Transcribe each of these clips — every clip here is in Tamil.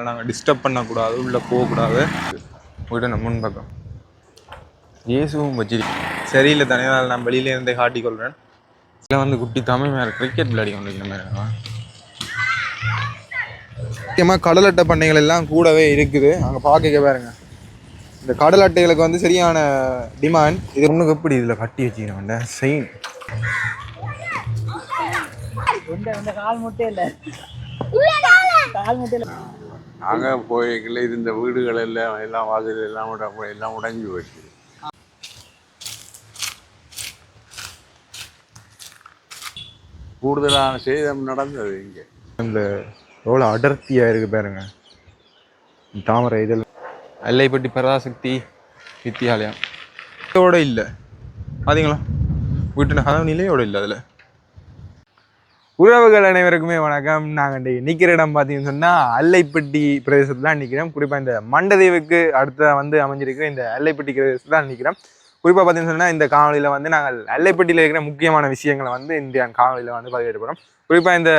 நாங்கள் டிஸ்டர்ப் பண்ணக்கூடாது, உள்ளே போகக்கூடாது. போய்ட்டு நம்ம முன்பக்கம் இயேசுவும் வச்சிரு சரியில்லை தானே, நான் வெளியிலேருந்தே காட்டிக்கொள்கிறேன். இதில் வந்து குட்டி தமிழ் மேலே கிரிக்கெட் விளையாடி கொண்டிருக்கிற மாதிரி முக்கியமாக கடல் அட்டை பண்ணைகள் எல்லாம் கூடவே இருக்குது. அங்கே பார்க்க பாருங்க, இந்த கடல் அட்டைகளுக்கு வந்து சரியான டிமாண்ட். இது ஒன்றுக்கு எப்படி இதில் கட்டி வச்சுக்கணும் செயின் நாங்கள் போய்க்கல இருந்த வீடுகள் எல்லாம் வாசல் எல்லாம் உடைஞ்சு போயிடுச்சு. கூடுதலான சேதம் நடந்தது இங்கே. இந்த எவ்வளோ அடர்த்தியாக இருக்குது பாருங்க தாமரை. இதில் அல்லைப்பட்டி பராசக்தி வித்தியாலயம் இதோட இல்லை பார்த்தீங்களா, வீட்டு கதவு நிலையோட இல்லை. அதில் உறவுகள் அனைவருக்குமே வணக்கம். நாங்கள் நிற்கிற இடம் பார்த்தீங்கன்னு சொன்னால் அல்லைப்பட்டி பிரதேசத்தில் தான் நிற்கிறோம். குறிப்பாக இந்த மண்டதீவுக்கு அடுத்த வந்து அமைஞ்சிருக்கிற இந்த அல்லைப்பட்டி பிரதேசத்தில் தான் நிற்கிறோம். குறிப்பாக பார்த்தீங்கன்னு சொன்னால் இந்த காணொலியில் வந்து நாங்கள் அல்லைப்பட்டியில் இருக்கிற முக்கியமான விஷயங்களை வந்து இந்த காணொலியில் வந்து பதிவிட போகிறோம். குறிப்பாக இந்த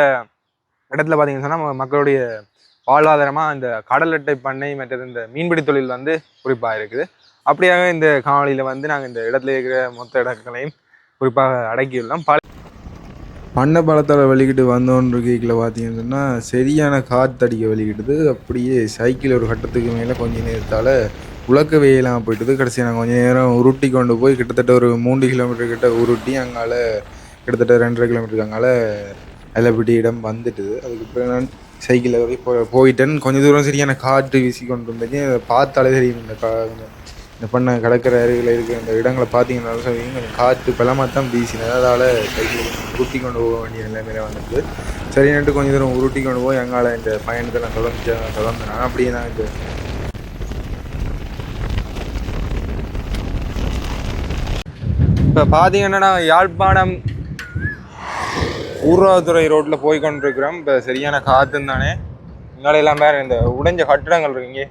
இடத்துல பார்த்தீங்கன்னு சொன்னால் மக்களுடைய வாழ்வாதாரமாக இந்த கடல் அட்டை பண்ணை மற்றது இந்த மீன்பிடி தொழில் வந்து குறிப்பாக இருக்குது. அப்படியாக இந்த காணொலியில் வந்து நாங்கள் இந்த இடத்துல இருக்கிற மொத்த இடங்களையும் குறிப்பாக அடக்கியுள்ளோம். பண்ணை பழத்தால் வெளிக்கிட்டு வந்தோன்ற கேக்கில் பார்த்தீங்கன்னு சொன்னால் சரியான காற்றடிக்க வெளிக்கிட்டுது. அப்படியே சைக்கிள் ஒரு கட்டத்துக்கு மேலே கொஞ்சம் நேரத்தால் உலக்கவே இல்லாமல் போயிட்டுது. கடைசி நாங்கள் கொஞ்சம் நேரம் உருட்டி கொண்டு போய் கிட்டத்தட்ட ஒரு 3 கிலோமீட்டர் கிட்ட உருட்டி அங்கால கிட்டத்தட்ட 2.5 கிலோமீட்டருக்கு அங்கால அல்லைப்பட்டி இடம் வந்துட்டுது. அதுக்கப்புறம் நான் சைக்கிளில் வரைக்கும் போயிட்டேன். கொஞ்சம் தூரம் சரியான காற்று வீசி கொண்டு இருந்துச்சு. அதை பார்த்தாலே தெரியும் இந்த பண்ண கடற்கரை அருகில் இருக்கிற இந்த இடங்களை பார்த்தீங்கன்னாலும் சொல்லுவீங்க கொஞ்சம் காற்று பலமாக தான் வீசினது. அதால் சைக்கிள் உருட்டி கொண்டு போக வேண்டிய நிலைமையில வந்துட்டு சரின்ட்டு கொஞ்சம் தூரம் உருட்டி கொண்டு போய் எங்கால இந்த பயணத்தை நான் தொடர்ந்தேன். அப்படியே நான் இந்த இப்போ பார்த்தீங்கன்னா யாழ்ப்பாணம் ஊர்வலத்துறை ரோட்டில் போய் கொண்டிருக்கிறோம். இப்போ சரியான காற்றுன்னு தானே இங்கால எல்லாம் வேறு இந்த உடைஞ்ச கட்டிடங்கள் இருக்குங்க.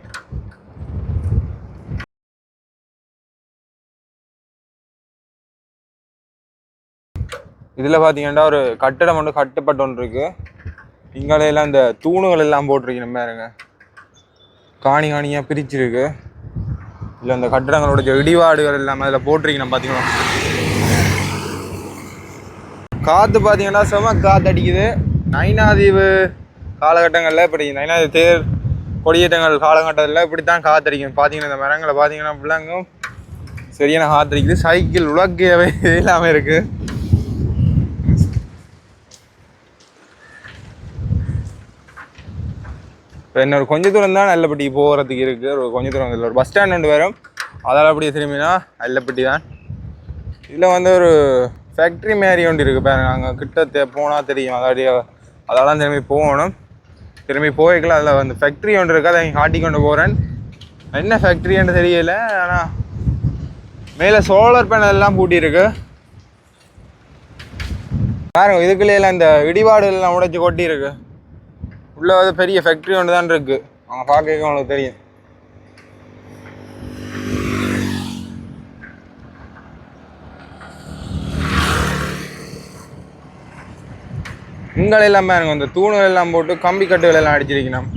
இதில் பார்த்தீங்கன்னா ஒரு கட்டடம் ஒன்று கட்டப்பட்டு ஒன்று இருக்குது. இங்காலையெல்லாம் இந்த தூணுகள் எல்லாம் போட்டிருக்கு. நம்ம பாருங்க காணியாக பிரிச்சிருக்கு. இல்லை இந்த கட்டடங்களோட இடிபாடுகள் எல்லாம் அதில் போட்டிருக்கணும். பார்த்தீங்கன்னா காற்று பார்த்தீங்கன்னா செம காற்று அடிக்குது. நைனாதீவு காலகட்டங்களில் இப்படி நைனாதீவு தேர் கொடியேற்றங்கள் காலகட்டத்தில் இப்படித்தான் காற்றடிக்கும். பார்த்தீங்கன்னா இந்த மரங்களை பார்த்தீங்கன்னா பிள்ளைங்கும் சரியான காற்றடிக்குது. சைக்கிள் உலக்கவே இல்லாமல் இருக்குது. இப்போ இன்னொரு கொஞ்சம் தூரம் தான் அல்லைப்பட்டி போகிறதுக்கு இருக்குது. ஒரு கொஞ்சம் தூரம் இல்லை, ஒரு பஸ் ஸ்டாண்ட் ஒன்று வரும். அதால் அப்படியே திரும்பினா அல்லைப்பட்டி தான். இதில் வந்து ஒரு ஃபேக்ட்ரி மாரி ஒன்று இருக்குது பாருங்க. அங்கே கிட்ட போனால் தெரியும். அதெல்லாம் திரும்பி போகணும். திரும்பி போய்க்கலாம். அதில் வந்து ஃபேக்ட்ரி ஒன்று இருக்குது. அதை இங்கே காட்டி கொண்டு போகிறேன். என்ன ஃபேக்ட்ரின்னு தெரியல. ஆனால் மேலே சோலார் பேனல் எல்லாம் பூட்டியிருக்கு பாருங்க. இதுக்குள்ளேயெல்லாம் இந்த இடிபாடுகள்லாம் உடைச்சி கொட்டியிருக்கு. உள்ளே வந்து பெரிய ஃபேக்ட்ரி ஒன்று தான் இருக்குது. அவங்க பார்க்க அவங்களுக்கு தெரியும். இங்கே எல்லாமே இருக்கும். இந்த தூணுகள் எல்லாம் போட்டு கம்பி கட்டுகள் எல்லாம் அடிச்சிருக்கணும்.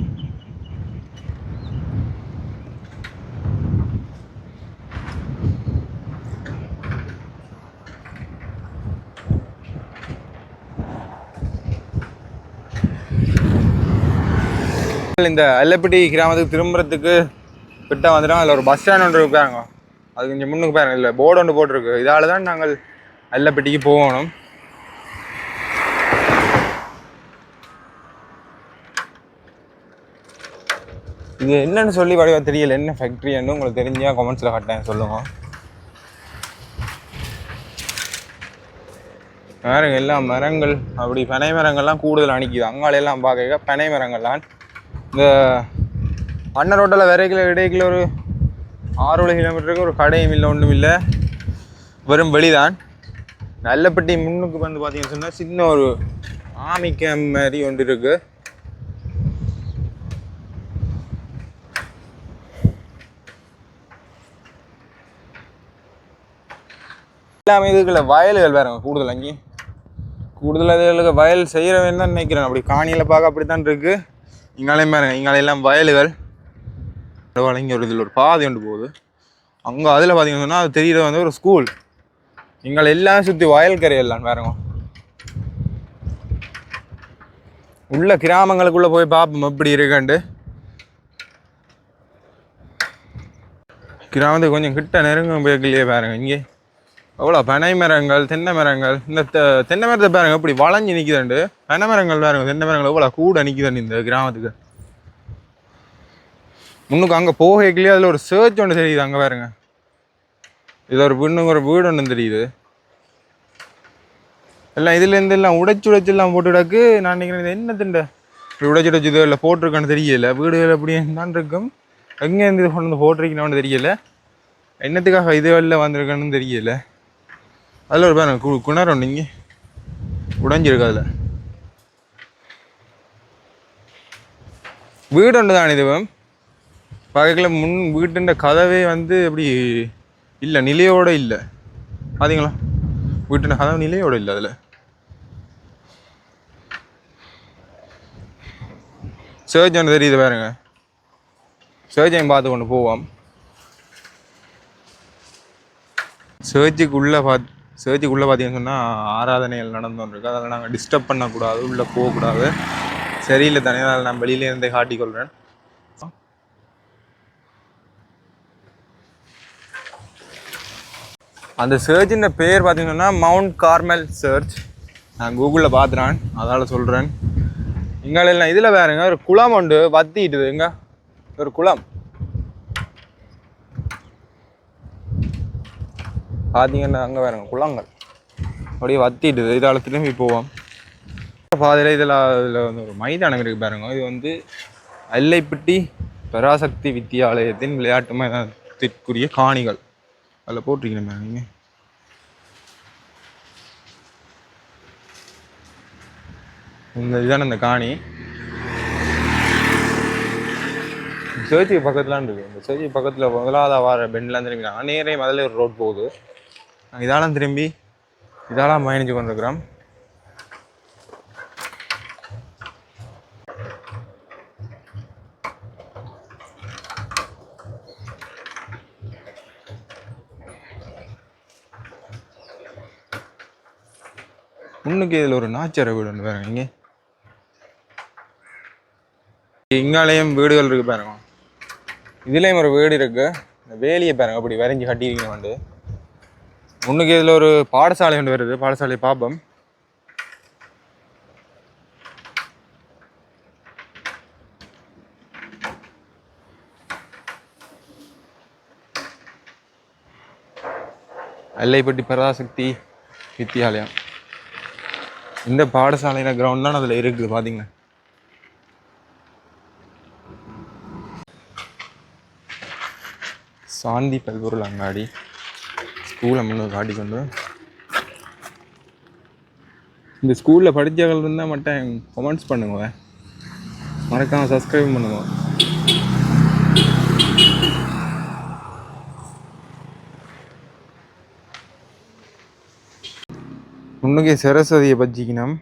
இந்த அல்லைப்பட்டி கிராமத்துக்கு திரும்புறதுக்கு கிட்ட வந்துட்டோம். அதில் ஒரு பஸ் ஸ்டாண்ட் ஒன்று இருப்பாங்க. அது கொஞ்சம் முன்னுக்கு பாருங்க. இல்லை போர்டு ஒன்று போட்டிருக்கு. இதால் தான் நாங்கள் அல்லைப்பட்டிக்கு போகணும். இது என்னன்னு சொல்லி வடிவா தெரியல. என்ன ஃபேக்ட்ரின்னு உங்களுக்கு தெரிஞ்சா கமெண்ட்ஸில் கட்டேன் சொல்லுங்க. பாருங்க எல்லாம் மரங்கள் அப்படி பனை மரங்கள்லாம் கூடுதல் அணிக்குது. அங்காலையெல்லாம் பார்க்க பனை மரங்கள்லாம். இந்த அண்ணன் ரோட்டில் இடைக்கில் ஒரு 6 கிலோமீட்டருக்கு ஒரு கடையும் இல்லை, ஒன்றும் இல்லை, வெறும் வெளிதான். அல்லைப்பட்டி முன்னுக்கு வந்து பார்த்தீங்கன்னு சொன்னால் சின்ன ஒரு ஆமி கேம்ப் மாதிரி ஒன்று இருக்குது. எல்லாமே இதுக்குள்ள வயல்கள் வேறுங்க கூடுதல். அங்கே கூடுதலாக இதுகளுக்கு வயல் செய்கிறவன் தான் நினைக்கிறேன். அப்படி காணியில் பார்க்க அப்படி தான் இருக்குது. இங்காலையும் பாருங்க, இங்காலையெல்லாம் வயல்கள் இங்கே ஒரு இதில் ஒரு பாதை ஒன்று போகுது. அங்கே அதில் பார்த்தீங்கன்னு சொன்னால் அது தெரியுறது வந்து ஒரு ஸ்கூல். இங்கே எல்லாம் சுற்றி வயல்கரை எல்லாம் பாருங்க. உள்ள கிராமங்களுக்குள்ளே போய் பார்ப்போம் எப்படி இருக்குன்ட்டு. கிராமத்துக்கு கொஞ்சம் கிட்ட நெருங்கும் போய்க்கலையே பாருங்க. இங்கே எவ்வளோ பனை மரங்கள், தென்னை மரங்கள். இந்த தென்னை மரத்தை பாருங்க எப்படி வளைஞ்சு நிற்குதுண்டு. பனை மரங்கள் பாருங்க, தென்னை மரங்கள் எவ்வளோ கூட நிற்குதுண்டு இந்த கிராமத்துக்கு. முன்னுக்கு அங்கே போகலையே அதில் ஒரு சர்ச் ஒன்று தெரியுது. அங்கே பாருங்க, இது ஒரு வீடு ஒன்று தெரியுது. எல்லாம் இதுலேருந்து எல்லாம் உடைச்சுலாம் போட்டுடாக்கு. நான் நினைக்கிறேன் இது என்ன திண்ட இப்படி உடைச்சு இது இல்லை போட்டிருக்கான்னு தெரியல. வீடுகள் எப்படி தான் இருக்கும், எங்கேருந்து இது கொண்டு வந்து போட்டிருக்கணும்னு தெரியல, என்னத்துக்காக இது வெளில வந்திருக்கான்னு தெரியல. அதில் ஒரு பாருங்க கிணறு ஒன்று இங்கே உடைஞ்சிருக்கு. அதில் வீடு ஒன்று தான் இதுவும் பார்க்கல. முன் வீட்டுன்ற கதவே வந்து எப்படி இல்லை, நிலையோடு இல்லை. பார்த்தீங்களா, வீட்டுன்ற கதவு நிலையோடு இல்லை. அதில் சர்ச் ஒன்று தெரியுது பாருங்க. சர்ச்சையும் பார்த்து கொண்டு போவோம். சர்ச்சுக்குள்ளே பார்த்தீங்கன்னு சொன்னால் ஆராதனைகள் நடந்துருக்கு. அதில் நாங்கள் டிஸ்டர்ப் பண்ணக்கூடாது, உள்ளே போகக்கூடாது. சரியில்லை தானே, அதில் நான் வெளியிலேருந்தே காட்டிக்கொள்கிறேன். அந்த சர்ச்சின் பேர் பார்த்தீங்கன்னா மவுண்ட் கார்மல் சர்ச். நான் கூகுளில் பார்த்துறேன், அதால் சொல்கிறேன். இங்காலெல்லாம் இதில் வேறுங்க ஒரு குளம் உண்டு வத்திட்டுது. எங்க ஒரு குளம் பார்த்தீங்கன்னா அங்கே வேறுங்க குளங்கள் அப்படியே வத்திட்டுது. இதால் திரும்பி போவோம். பாதையில் இதில் வந்து ஒரு மைதானம் இருக்குது பாருங்க. இது வந்து அல்லைப்பட்டி பராசக்தி வித்தியாலயத்தின் விளையாட்டு மைதானத்திற்குரிய காணிகள் அதில் போட்டிருக்கீங்க பாருங்க. இதுதானே இந்த காணி. சர்ச்சுக்கு பக்கத்துலான் இருக்குது. இந்த சர்ச்சுக்கு பக்கத்தில் முதலாவது வார பெண்ட்லாம் திரும்பினாங்க. நேரே முதல்ல ஒரு ரோட் போகுது. இதெல்லாம் திரும்பி இதெல்லாம் பயணிச்சு கொண்டிருக்கிறோம். முன்னுக்கு இதில் ஒரு நாச்சர வீடு ஒன்று பாருங்க. இங்கே இங்காலையும் வீடுகள் இருக்குது பாருங்க. இதுலேயும் ஒரு வீடு இருக்குது. இந்த வேலியை பாருங்க அப்படி வரைஞ்சி கட்டியிருக்கீங்க. வந்து முன்னுக்கு இதில் ஒரு பாடசாலை ஒன்று வருது. பாடசாலையை பார்ப்போம். அல்லைப்பட்டி பராசக்தி வித்தியாலயம். இந்த பாடசாலையில கிரவுண்ட் தான் அதில் இருக்குது. பார்த்தீங்கன்னா சாந்தி பல்பொருள் அங்காடி ஸ்கூலை முன்னே காட்டிக்கொண்டு. இந்த ஸ்கூலில் படித்தவர்கள் இருந்தால் மட்டும் கமெண்ட்ஸ் பண்ணுங்க, மறக்காமல் சப்ஸ்கிரைப் பண்ணுங்க. முன்னுக்கே சரஸ்வதியை பஜ்ஜிக்கணும்.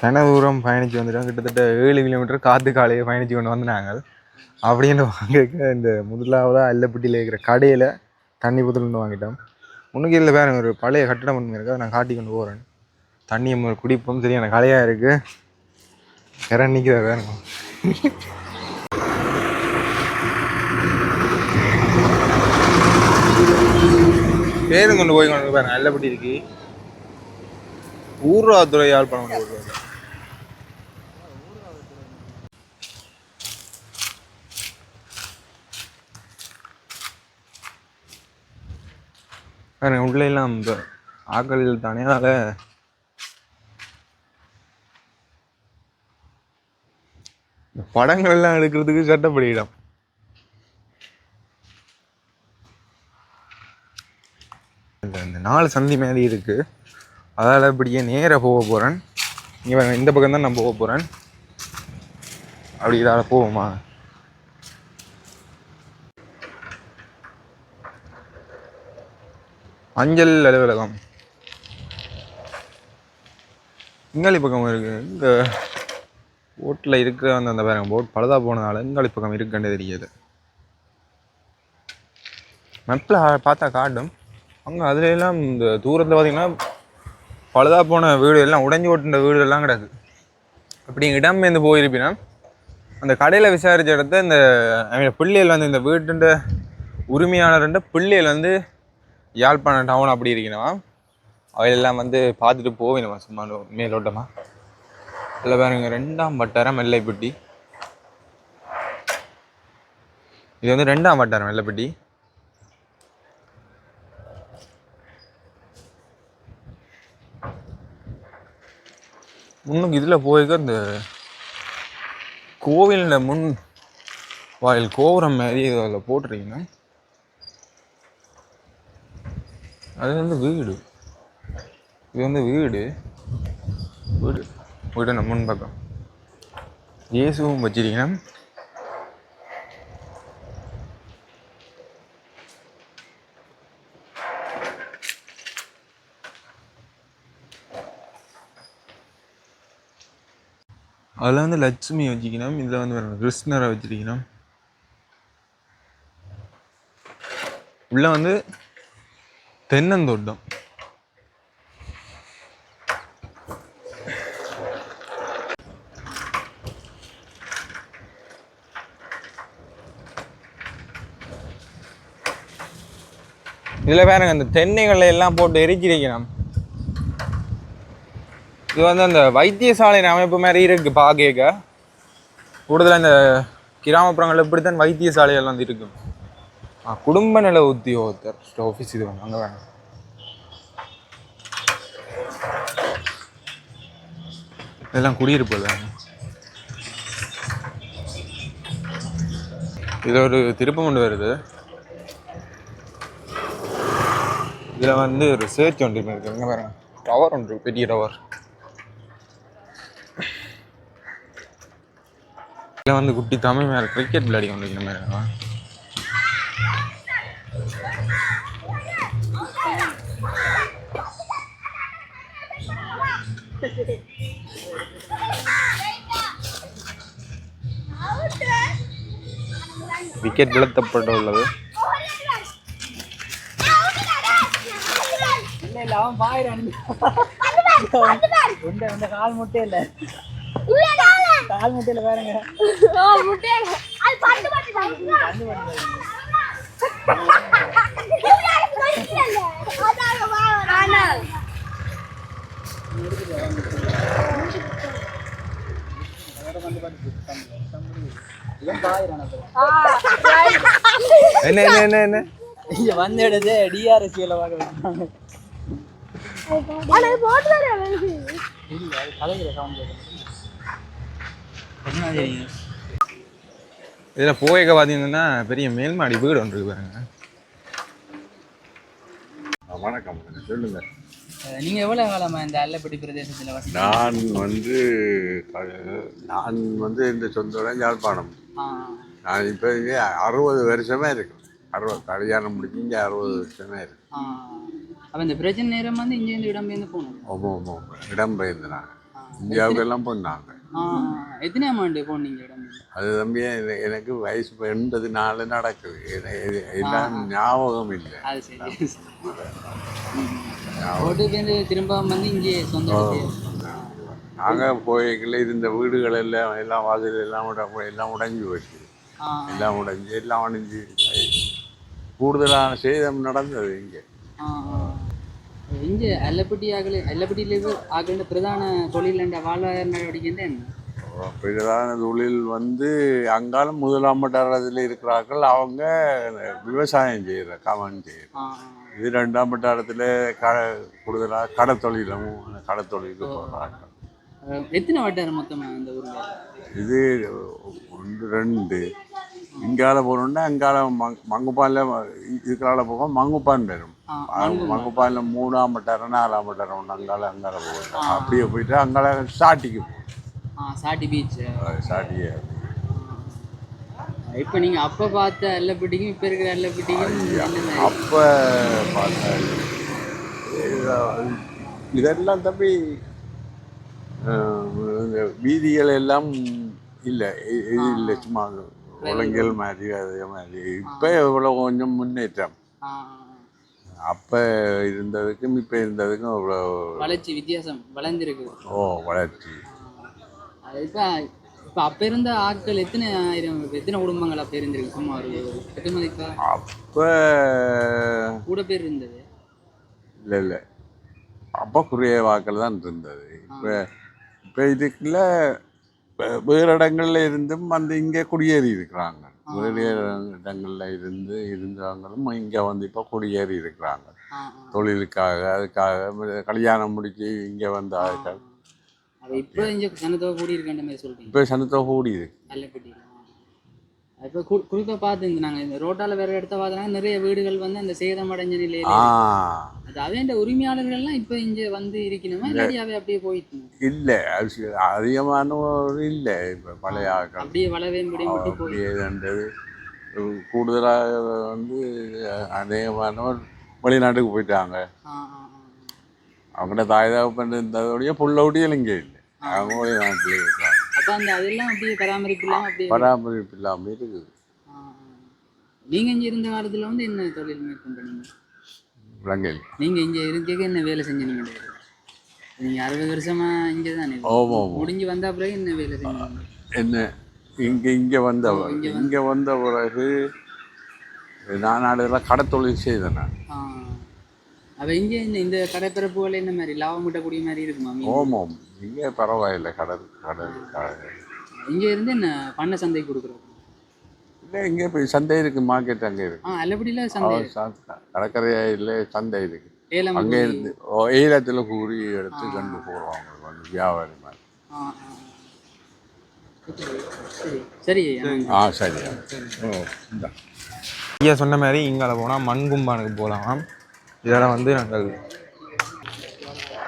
கன தூரம் பயணித்து வந்துட்டோம். கிட்டத்தட்ட 7 கிலோமீட்டர் காற்று காலையை பயணித்து கொண்டு வந்து நாங்கள் அப்படின்னு வாங்க இந்த முதலாவதாக அல்லப்பட்டியில் இருக்கிற கடையில் தண்ணி புத்தல் வாங்கிட்டோம். முன்னுக்கு இதில் வேறு ஒரு பழைய கட்டடம் ஒன்று இருக்குது. நான் காட்டி கொண்டு போகிறேன். தண்ணியை குடிப்போம். சரியான கலையாக இருக்குது. கரண்ட் நிற்கிற வேணும். பேருந்து கொண்டு போய் கொண்டு பாருங்க. அல்லப்பட்டி இருக்கு. ஊர்ராதுறை யாழ்ப்பாணம் கொண்டு போடுவாங்க. உள்ள எல்லாம் இந்த ஆக்களில் தானே, அதில் படங்கள் எல்லாம் எடுக்கிறதுக்கு சட்டப்படி இடம். இந்த 4 சந்தி மாதிரி இருக்கு. அதால் இப்படியே நேராக போக போகிறேன். இங்கே இந்த பக்கம் தான் நான் போக போகிறேன். அப்படி இதால் போவோமா? அஞ்சல் அலுவலகம் இங்காளி பக்கம் இருக்கு. இந்த போட்டில் இருக்கிற அந்த பாருங்க போட் பழுதா போனதால இங்காளி பக்கம் இருக்குன்னு தெரியாது. மேப்பில் பார்த்தா காட்டும். அங்கே அதுல எல்லாம் இந்த தூரத்தில் பார்த்தீங்கன்னா பழுதா போன வீடு எல்லாம் உடைஞ்சி ஓட்டுன வீடு எல்லாம் கிடக்கு. அப்படி இடம்பெயர்ந்து போயிருப்பினா அந்த கடையில் விசாரித்த இடத்த இந்த பிள்ளைகள் வந்து இந்த வீட்டுன்ற உரிமையாளர்ன்ற பிள்ளைகள் வந்து யாழ்ப்பாணம் டவுன் அப்படி இருக்கணும். அவையெல்லாம் வந்து பார்த்துட்டு போவினமா சும்மா மேலோட்டமாக. இல்லை பாருங்க 2ஆம் வட்டாரம் வெள்ளைப்பட்டி. இது வந்து 2ஆம் வட்டாரம் வெள்ளைப்பட்டி. முன்னுக்கு இதில் போயிருக்க இந்த கோவிலில் முன் வாயில் கோபுரம் மாதிரி அதில் போட்டிருக்கீங்கன்னா அது வந்து வீடு. இது வந்து வீடு வீடு வீடு நம்ம முன்பக்கம் இயேசுவும் வச்சிருக்கீங்கன்னா அதில் வந்து லட்சுமி வச்சுக்கணும். இதில் வந்து கிருஷ்ணரை வச்சிருக்கணும். உள்ள வந்து தென்னந்தோட்டம். இதில் பாருங்க அந்த தென்னைகளை எல்லாம் போட்டு எரிச்சிருக்கணும். இது வந்து அந்த வைத்தியசாலையின் அமைப்பு மாதிரி இருக்கு பார்க்க. கூடுதலாக இந்த கிராமப்புறங்களில் இப்படித்தான் வைத்தியசாலைகள் வந்து இருக்கும். குடும்ப நல உத்தியோகத்தர் ஆஃபீஸ் இது வேணும். அங்கே வேணும். இதெல்லாம் குடியிருப்பு வேணும். இதில் ஒரு திருப்பம் ஒன்று வருது. இதில் வந்து ரிசர்ச் ஒன்று இருக்கு. இங்கே பாருங்க டவர் ஒன்று பெரிய டவர். இதில் வந்து குட்டி தமிழ் மேலே கிரிக்கெட் விளையாடி கொண்டிருக்கிற மாதிரி. விக்கெட் விழுத்தப்பட்டு உள்ளது. கால் முட்டையில பாருங்க. என்ன என்ன என்ன இங்க வந்து எடுத்து டிஆர்எஸ் வாங்க வச்சாங்க. இதில் போயக்க பார்த்தீங்கன்னா பெரிய மேல்மாடி வீடு ஒன்று இருக்கு பாருங்க. வணக்கம், சொல்லுங்க. நீங்க எவ்வளவு காலமா இந்த அல்லப்பட்டி பிரதேசத்துல வசிக்கிறீங்க? நான் வந்து இந்த சொந்த இடம் யாழ்ப்பாணம். நான் இப்போ இங்கே 60 வருஷமா இருக்கு. 60 கல்யாணம் முடிஞ்சு இங்கே 60 வருஷமா இருக்கு. அப்போ இந்த பிரச்சனை நேரம் வந்து இங்கேருந்து இடம்பெயர்ந்து போகணும். ஆமாம் ஆமாம், இடம்பெயர்ந்து நாங்கள் இந்தியாவுக்கெல்லாம் போனாங்க. எத்தனையாம் ஆண்டு போனீங்க இடம்பெயர்ந்து? அது தம்பி எனக்கு வயசு 84 நடக்குது. எல்லாம் ஞாபகம் இல்லை. அது சரி. ஓட்டுக்கு திரும்ப வந்து இங்கே சொந்த நாங்கள் போய்க்கல இருந்த வீடுகள் எல்லாம் வாசல் எல்லாம் உடைஞ்சு போச்சு. எல்லாம் உடைஞ்சு எல்லாம் அணிஞ்சு கூடுதலான சேதம் நடந்தது இங்கே. இங்கே அல்லப்பட்டியில் ஆகின்ற பிரதான தொழில் என்ற வாழ்வாதார நடவடிக்கை என்ன? பிரதான தொழில் வந்து அங்காலும் முதலாம் வட்டாரத்தில் இருக்கிறார்கள். அவங்க விவசாயம் செய்கிற கவனம் செய்கிற. இது 2ஆம் வட்டாரத்தில் கூடுதலாக கடத்தொழிலும் கடத்தொழிலுக்கு போகிறாங்க. எத்தனை வட்டாரம் மொத்தமாக இந்த ஊரில்? இது 1 2 இங்கால போகணுன்னா அங்கால மங்குப்பாலில் இதுக்கால போக மங்குப்பான் வரும். மங்குப்பாலில் 3ஆம் வட்டாரம் 4ஆம் வட்டாரம் ஒன்று அங்கால போகணும். அப்படியே போயிட்டு அங்கால சாட்டிக்கு போகணும். சாட்டி பீச். சாட்டியே இப்போ நீங்க அப்ப பார்த்த அல்லப்பட்டிக்கும் இப்ப இருக்கிற அல்லப்பட்டிக்கும் என்ன மாதிரி? அப்போ பார்த்தா இதெல்லாம் தம்பி இந்த வீதிகள் எல்லாம் இல்லை, இது இல்லை, சும்மா ஒழுங்கல் மாதிரி அதே மாதிரி. இப்போ எவ்வளோ கொஞ்சம் முன்னேற்றம். ஆ, அப்போ இருந்ததுக்கும் இப்போ இருந்ததுக்கும் அவ்வளோ வளர்ச்சி வித்தியாசம் வளர்ந்துருக்கு. வளர்ச்சி. இப்போ இப்போ அப்ப இருந்த ஆட்கள் எத்தனை ஆயிரம் எத்தனை குடும்பங்கள் அப்ப இருந்திருக்கு? சும்மா ஒரு பெருமதிப்பா அப்போ கூட பேர் இருந்தது. இல்லை இல்லை, அப்போ குறுகிய வாக்கில் தான் இருந்தது. இப்போ இதுக்குள்ள வேறு இடங்கள்ல இருந்தும் வந்து இங்கே குடியேறி இருக்கிறாங்க. வேறு இடங்கள்ல இருந்தவங்களும் இங்கே வந்து இப்போ குடியேறி இருக்கிறாங்க தொழிலுக்காக. அதுக்காக கல்யாணம் முடிச்சு இங்கே வந்த ஆட்கள். இப்போ இங்கே சனத்தொகை கூடி இருக்கின்ற மாதிரி சொல்றீங்க? இப்போ சனத்தொகை கூடி இருக்கு. அல்லப்பட்டி இப்போ குறிப்பாக பார்த்துங்க, நாங்கள் இந்த ரோட்டால் வேறு இடத்த பார்த்தோன்னா நிறைய வீடுகள் வந்து அந்த சேதமடைஞ்ச நிலையில அது அவைய உரிமையாளர்கள்லாம் இப்போ இங்கே வந்து இருக்கணுமா இல்லாட்டி அவை அப்படியே போயிட்டு இல்லை, அதிகமானவர் இல்லை. இப்போ பழைய ஆட்கள் அப்படியே வளவே முடியும் போய் கூடுதலாக வந்து அநேகமானவர் வெளிநாட்டுக்கு போயிட்டாங்க. அவங்களோட தாய் தகப்பன் இருந்ததோடைய புள்ளோடியும் இங்கே இல்லை, அவங்க வெளிநாட்டில் இருக்காங்க. அப்போ அந்த அதெல்லாம் அப்படியே பராமரிப்பு இல்லாமல் அப்படியே பராமரிப்பு இல்லாமல் இருக்குது. நீங்கள் இங்கே இருந்த காலத்தில் வந்து என்ன தொழில் மேற்கொண்டீங்க? விலங்கில் நீங்கள் இங்கே இருக்க என்ன வேலை செஞ்சீங்க? நீங்கள் 60 வருஷமா இங்கே தானே முடிஞ்சு வந்த பிறகு என்ன வேலை செஞ்சீங்க? என்ன இங்கே வந்த பிறகு நான் அதெல்லாம் கடை தொழில் செய்தேன் நான். அப்போ இங்கே இந்த கடைப்பிறப்புகள் என்ன மாதிரி லாபம் கிட்டக்கூடிய மாதிரி இருக்குமா? ஓமம் இங்கே பரவாயில்லை. இங்கே இருந்து என்ன பண்ண சந்தை கொடுக்குறோம்? இல்லை, இங்கே போய் சந்தை இருக்குது, மார்க்கெட் அங்கே இருக்குது. அல்லப்படியில் சந்தை கடற்கரையில் சந்தை இருக்குது. அங்கே இருந்து ஏலத்தில் கூறி எடுத்து கொண்டு போகிறோம் வந்து வியாபாரி மாதிரி. சரி. சரியா. ஐயா சொன்ன மாதிரி இங்கால போனால் மண்கும்பானுக்கு போகலாம். இதெல்லாம் வந்து நாங்கள்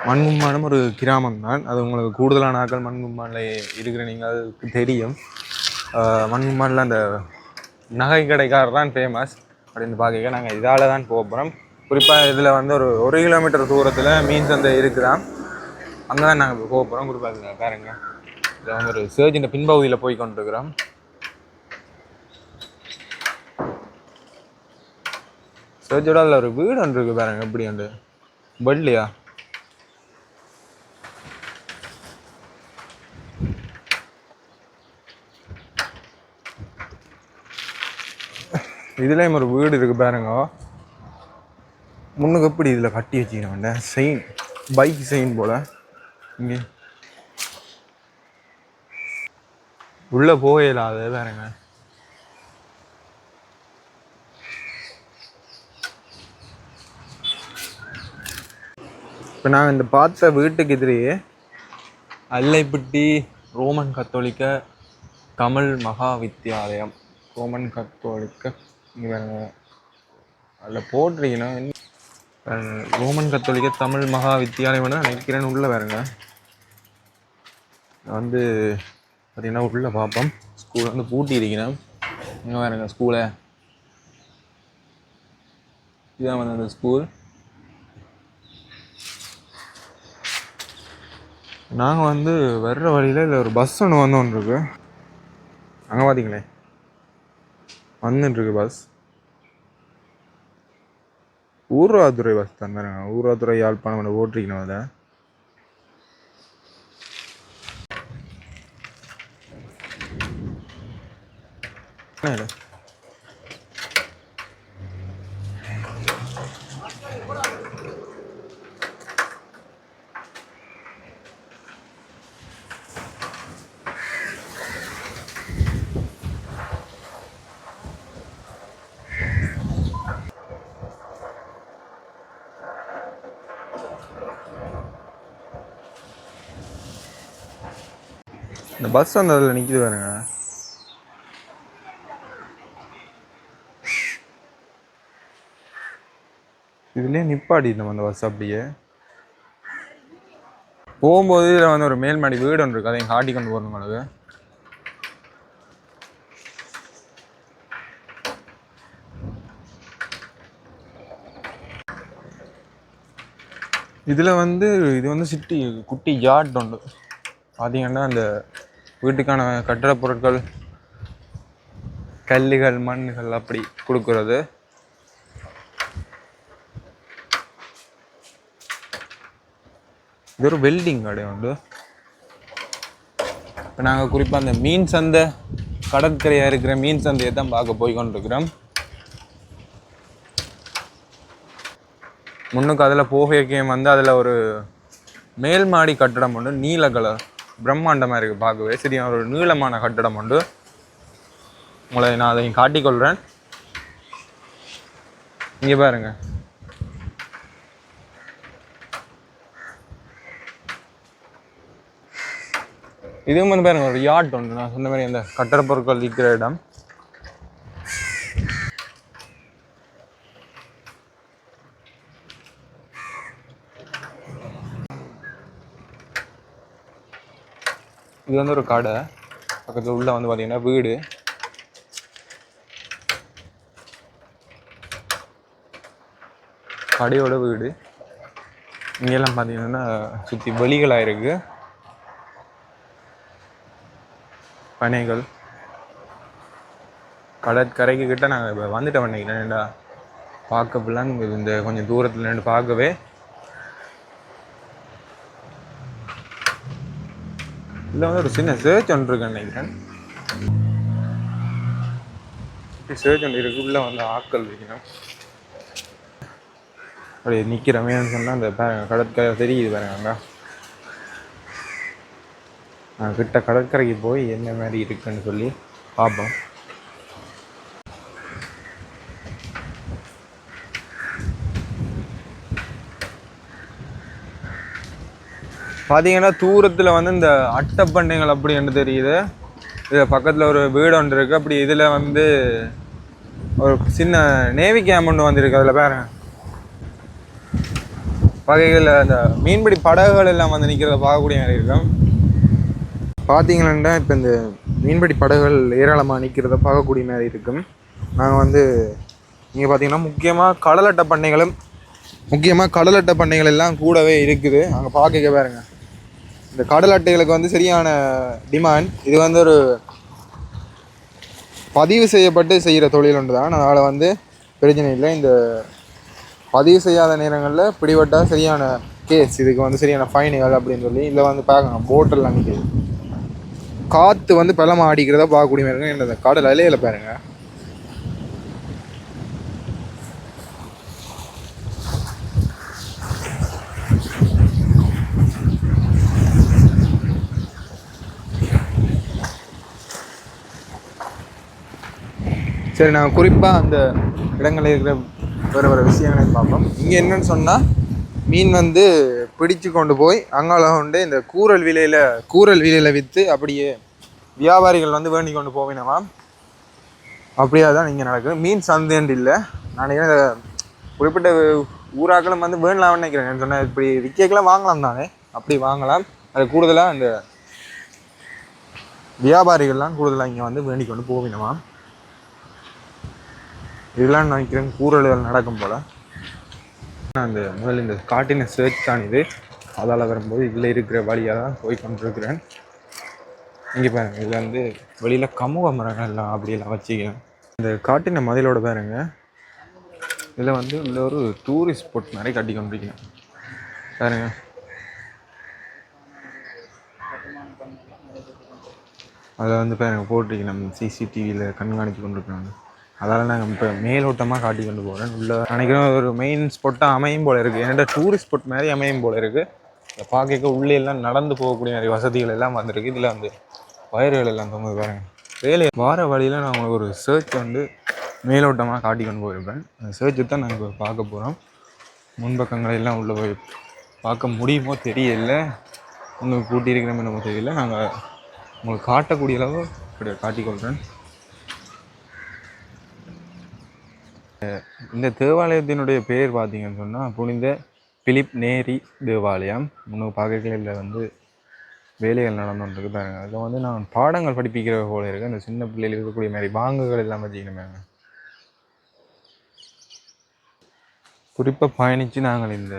மண்கும்பானம் ஒரு கிராமம் தான். அது உங்களுக்கு கூடுதலான ஆட்கள் மண்கும்பானில் இருக்கிற நீங்கள் அதுக்கு தெரியும். மண்கும்பானில் அந்த நகை கடைக்காரர் தான் ஃபேமஸ் அப்படின்னு பார்க்க நாங்கள் இதால் தான் போக போகிறோம். குறிப்பாக இதில் வந்து ஒரு 1 கிலோமீட்டர் தூரத்தில் மீன் சந்தை இருக்குதான், அங்கே தான் நாங்கள் போக போகிறோம். குறிப்பாக இதில் பாருங்க, இதில் வந்து ஒரு சர்ஜின் பின்பகுதியில் போய் கொண்டிருக்கிறோம். சர்ஜோட அதில் ஒரு வீடு ஒன்று இருக்குது பாருங்க, எப்படி உண்டு பட்லியா. இதுலேயும் ஒரு வீடு இருக்குது பாருங்க. முன்னுக்கு எப்படி இதில் கட்டி வச்சுக்கிறேன் செயின், பைக் செயின் போல். இங்கே உள்ளே போயிடாது பாருங்க. இப்போ நாங்கள் இந்த பார்த்த வீட்டுக்கு எதிரே அல்லைப்பட்டி ரோமன் கத்தோலிக்க தமிழ் மகா வித்தியாலயம், ரோமன் கத்தோலிக்க இங்கே பாருங்க அதில் போட்டிருக்கீங்கன்னா ரோமன் கத்தோலிக்க தமிழ் மகா வித்தியாலயம்னு நினைக்கிறேன்னு உள்ளே பாருங்க. வந்து பார்த்தீங்கன்னா உள்ளே பார்ப்போம். ஸ்கூல் வந்து பூட்டி இருக்கணும். இங்கே பாருங்க ஸ்கூலை, இதுதான் வந்து அந்த ஸ்கூல். நாங்கள் வந்து வர்ற வழியில் இல்லை ஒரு பஸ் ஒன்று வந்தோன்ருக்கு, அங்கே பார்த்தீங்களே வந்துட்டுருக்கு பஸ். ஊர்வாதுறை பஸ் தான் பாருங்க, ஊர்வாதுறை யாழ்ப்பாணம் ஓட்டிருக்கணும். அதில் இந்த பஸ் அந்த அதில் நிற்கிது பாருங்க. இதுலேயே நிப்பாடி நம்ம அந்த பஸ் அப்படியே போகும்போது இதில் வந்து ஒரு மேல்மாடி வீடு ஒன்று இருக்குது, அதையும் காட்டி கொண்டு போகணும் உங்களுக்கு. இதில் வந்து இது வந்து சிட்டி குட்டி யார்ட் உண்டு. பார்த்தீங்கன்னா அந்த வீட்டுக்கான கட்டடப் பொருட்கள், கல்லுகள், மண்ணுகள் அப்படி கொடுக்கறது. இது ஒரு வெல்டிங் கடை உண்டு. இப்போ நாங்கள் குறிப்பாக அந்த மீன் சந்தை, கடற்கரையாக இருக்கிற மீன் சந்தையை தான் பார்க்க போய் கொண்டிருக்கிறோம். முன்னுக்கு அதில் போகையும் வந்து அதில் ஒரு மேல் மாடி கட்டடம் உண்டு, நீல கலர் பிரம்மாண்டமாக இருக்குது பார்க்கவே. சரியா ஒரு நீளமான கட்டடம் உண்டு. உங்களை நான் அதை காட்டிக்கொள்கிறேன். இங்கே பாருங்க, இதுவும் வந்து பாருங்க ஒரு யார்ட் உண்டு. நான் சொன்ன மாதிரி அந்த கட்டட பொருட்கள் விற்கிற இடம். இது வந்து ஒரு கடை. பக்கத்தில் உள்ள வந்து பார்த்தீங்கன்னா வீடு. கடையோட வீடு. இங்கெல்லாம் பார்த்தீங்கன்னா சுற்றி வெளிகளாக இருக்குது, பனைகள். கடற்கரைக்கு கிட்ட நாங்கள் இப்போ வந்துட்டோம் நினைக்கிறேன்டா. பார்க்க பிள்ளான் இந்த கொஞ்சம் தூரத்தில் நின்று பார்க்கவே இல்லை வந்து ஒரு சின்ன சர்ச் ஒன்று இருக்குன்னு நினைக்கிறேன். சர்ச் ஒன்று இருக்கு. உள்ள வந்து ஆட்கள் வைக்கணும். அப்படி நிற்கிறமேன்னு சொன்னால் அந்த கடற்கரை தெரியுது பாருங்க. கிட்ட கடற்கரைக்கு போய் என்ன மாதிரி இருக்குன்னு சொல்லி பார்ப்போம். பார்த்தீங்கன்னா தூரத்தில் வந்து இந்த அட்டைப்பண்டைகள் அப்படி என்று தெரியுது. இதில் பக்கத்தில் ஒரு வீடு ஒன்று இருக்குது. அப்படி இதில் வந்து ஒரு சின்ன நேவி கேம்ப் ஒன்று வந்துருக்கு. அதில் பாருங்க வகைகளில் அந்த மீன்பிடி படகுகள் எல்லாம் வந்து நிற்கிறத பார்க்கக்கூடிய மாதிரி இருக்கும். பார்த்தீங்கன்னா இப்போ இந்த மீன்பிடி படகுகள் ஏராளமாக நிற்கிறத பார்க்கக்கூடிய மாதிரி இருக்கும். நாங்கள் வந்து இங்கே பார்த்தீங்கன்னா முக்கியமாக கடல் அட்டை பண்ணைகள் எல்லாம் கூடவே இருக்குது. அங்கே பார்க்க பாருங்க, இந்த கடல் அட்டைகளுக்கு வந்து சரியான டிமாண்ட். இது வந்து ஒரு பதிவு செய்யப்பட்டு செய்கிற தொழில் ஒன்று தான். அதனால் வந்து பிரச்சனை இல்லை. இந்த பதிவு செய்யாத நேரங்களில் பிடிபட்டால் சரியான கேஸ், இதுக்கு வந்து சரியான ஃபைனுகள் அப்படின்னு சொல்லி இதில் வந்து பார்க்கணும். போட்டெல்லாம் நிற்கிது. காற்று வந்து பலமாக அடிக்கிறத பார்க்கக்கூடிய மாதிரி இருக்கும். இந்த கடல் அலையில் பாருங்கள். சரி, நாங்கள் குறிப்பாக அந்த இடங்களில் இருக்கிற வேறு விஷயங்களை பார்ப்போம். இங்கே என்னன்னு சொன்னால் மீன் வந்து பிடிச்சு கொண்டு போய் அங்கால கொண்டு இந்த கூரல் விலையில் விற்று அப்படியே வியாபாரிகள் வந்து வேண்டி கொண்டு போவினவா. அப்படியே தான் இங்கே நடக்குது. மீன் சந்தைன்னு இல்லை. நான் நினைக்கிறேன் குறிப்பிட்ட ஊராக்களும் வந்து வேணலாம்னு நினைக்கிறேன். சொன்னால் இப்படி விற்கலாம் வாங்கலாம் தானே, அப்படி வாங்கலாம். அது கூடுதலாக அந்த வியாபாரிகள்லாம் கூடுதலாக இங்கே வந்து வேண்டி கொண்டு போவினவா. இதெல்லாம் நினைக்கிறேன் கூறல்கள் நடக்கும் போல். அந்த முதல்ல இந்த காட்டின சர்ச் தான் இது. அதால் வரும்போது இதில் இருக்கிற வழியாக தான் போய் கொண்டிருக்கிறேன். இங்கே பாருங்க, இதில் வந்து வெளியில் கமுக மரங்கள் எல்லாம் அப்படியெல்லாம் வச்சுக்கிறேன். இந்த காட்டின மதிலோட பாருங்க, இதில் வந்து உள்ள ஒரு டூரிஸ்ட் ஸ்பாட் மாதிரி கட்டி கொண்டிருக்கேன் பாருங்க. அதில் வந்து பாருங்க போட்டிருக்கேன், நம்ம சிசிடிவியில் கண்காணித்து கொண்டிருக்கிறாங்க. அதால் நாங்கள் இப்போ மேலோட்டமாக காட்டி கொண்டு போகிறேன். உள்ள நினைக்கிறோம் ஒரு மெயின் ஸ்பாட்டாக அமையும் போல் இருக்குது. என்னோட டூரிஸ்ட் ஸ்பாட் மாதிரி அமையும் போல் இருக்குது. இதை பார்க்க உள்ளே எல்லாம் நடந்து போகக்கூடிய நிறைய வசதிகள் எல்லாம் வந்திருக்கு. இதில் வந்து வயர்கள் எல்லாம் தொங்குது பாருங்க. வேலை வார வழியில் நான் உங்களுக்கு ஒரு சர்ச் வந்து மேலோட்டமாக காட்டி கொண்டு போயிருப்பேன். அந்த சர்ச்சு தான் நாங்கள் இப்போ பார்க்க போகிறோம். முன்பக்கங்களை எல்லாம் உள்ளே போய் பார்க்க முடியுமோ தெரியல, உங்களுக்கு கூட்டியிருக்கிறோம் என்னமோ தெரியல. நாங்கள் உங்களுக்கு காட்டக்கூடிய அளவு இப்படி காட்டிக்கொள்கிறேன். இந்த தேவாலயத்தினுடைய பேர் பார்த்தீங்கன்னு சொன்னால் புனித பிலிப் நேரி தேவாலயம். முன்னூறு பார்க்கல வந்து வேலைகள் நடந்துருக்கு பாருங்க. அதில் வந்து நான் பாடங்கள் படிப்பிக்கிற போல இருக்குது. அந்த சின்ன பிள்ளைகள் இருக்கக்கூடிய மாதிரி பாங்குகள் எல்லாம் வச்சுக்கணுமே. குறிப்பாக பயணித்து நாங்கள் இந்த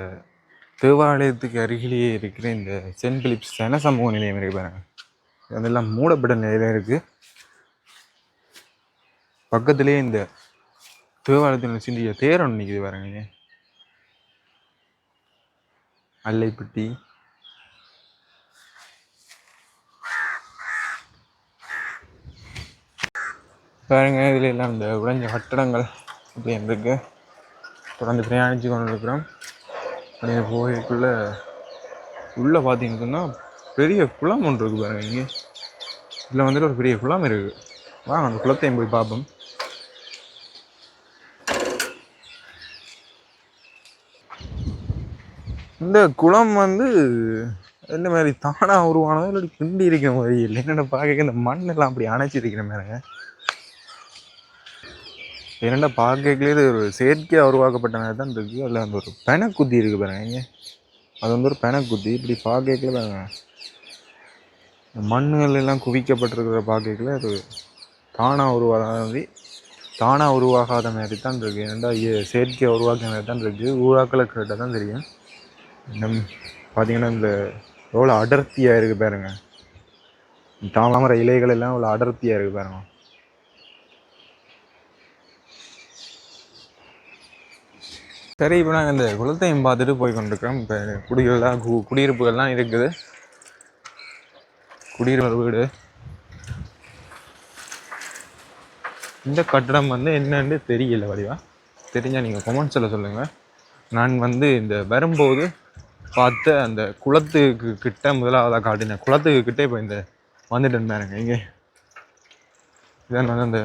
தேவாலயத்துக்கு அருகிலேயே இருக்கிற இந்த சென்ட் பிலிப்ஸ் சன சமூக நிலையம் இருக்கு பாருங்க. அதெல்லாம் மூடப்பட்ட நிலையில இருக்கு. பக்கத்திலேயே இந்த தேவாலயத்தில் சிந்திய தேர் நிற்குது பாருங்க. அல்லைப்பட்டி பாருங்க. இதுல எல்லாம் இந்த உடைஞ்ச கட்டடங்கள் அப்படின்னு இருக்கு. தொடர்ந்து பிரயாணிச்சு கொண்டு இருக்கிறோம். போய்க்குள்ள உள்ள பார்த்தீங்கன்னா பெரிய குளம் ஒன்று இருக்கு பாருங்க. இங்கே இதில் வந்துட்டு ஒரு பெரிய குளம் இருக்கு. வாங்க அந்த குளத்தையும் போய் பார்ப்போம். இந்த குளம் வந்து என்ன மாதிரி தானா உருவானதோ இல்லை கிண்டி இருக்கிற மாதிரி இல்லை. என்னென்ன பார்க்க இந்த மண்ணெல்லாம் அப்படி அணைச்சிருக்கிற மாதிரிங்க. என்னென்ன பார்க்கலே இது ஒரு செயற்கையாக உருவாக்கப்பட்ட மாதிரி தான் இருக்குது. அதில் அந்த ஒரு பெனக்குத்தி இருக்குது பாருங்க. இங்கே அது வந்து ஒரு பெனக்குத்தி. இப்படி பார்க்கல பாருங்க. மண்ணுகள் எல்லாம் குவிக்கப்பட்டிருக்கிற பார்க்கல அது தானாக உருவாகாத மாதிரி தான் இருக்குது. ஏன்னா செயற்கையாக உருவாக்கிற மாதிரி தான் இருக்குது. ஊராக்களை கேட்டால் தான் தெரியும். பார்த்தீங்கன்னா இந்த எவ்வளோ அடர்த்தியாக இருக்குது பாருங்க. தாமரை இலைகள் எல்லாம் எவ்வளோ அடர்த்தியாக இருக்குது பாருங்க. சரி, இப்போ நாங்கள் இந்த குளத்தையும் பார்த்துட்டு போய் கொண்டிருக்கிறோம். இப்போ குடியிருப்புகள்லாம் இருக்குது. குடியிருப்பு வீடு. இந்த கட்டடம் வந்து என்னன்னு தெரியல வடிவா. தெரிஞ்சால் நீங்கள் கமெண்ட்ஸில் சொல்லுங்கள். நான் வந்து இந்த வரும்போது பார்த்த அந்த குளத்துக்கு கிட்ட முதலாவதாக காட்டினேன். குளத்துக்கு கிட்டே இப்போ இந்த வந்துட்டேன் பாருங்க. இங்கே இதான் வந்து அந்த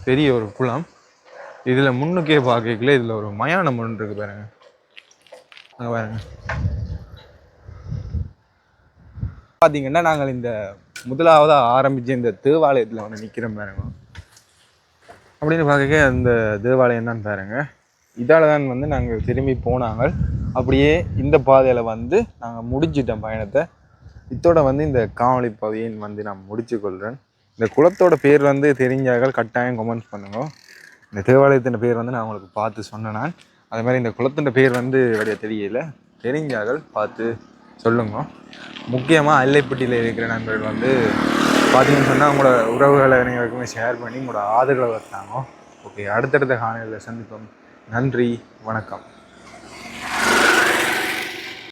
பெரிய ஒரு குளம். இதில் முன்னுக்கே பார்க்கல இதில் ஒரு மயானம் ஒன்று இருக்கு பாருங்க. அங்கே பாருங்க. பார்த்தீங்கன்னா நாங்கள் இந்த முதலாவதாக ஆரம்பித்த இந்த தேவாலயத்தில் வந்து நிற்கிறோம் பாருங்க. அப்படின்னு பார்க்க அந்த தேவாலயம் தான் பாருங்க. இதால் தான் வந்து நாங்கள் திரும்பி போனாங்க. அப்படியே இந்த பாதையில் வந்து நாங்கள் முடிச்சிட்டோம் பயணத்தை. இதோட வந்து இந்த காணொளி பகுதியை வந்து நான் முடிச்சு கொள்கிறேன். இந்த குளத்தோட பேர் வந்து தெரிஞ்சார்கள் கட்டாயம் கமெண்ட்ஸ் பண்ணுங்க. இந்த தேவாலயத்தின் பேர் வந்து நான் உங்களுக்கு பார்த்து சொன்னேன். நான் அதே மாதிரி இந்த குளத்தின் பேர் வந்து வெளியே தெரியல. தெரிஞ்சார்கள் பார்த்து சொல்லுங்க. முக்கியமாக அல்லைப்பட்டியில் இருக்கிற நண்பர்கள் வந்து பார்த்தீங்கன்னு சொன்னால் உங்களோட உறவுகளை அனைவருக்குமே ஷேர் பண்ணி உங்களோட ஆதரவை வைத்தாங்க. ஓகே, அடுத்தடுத்த காணொளியில் சந்திப்போம். நன்றி, வணக்கம்.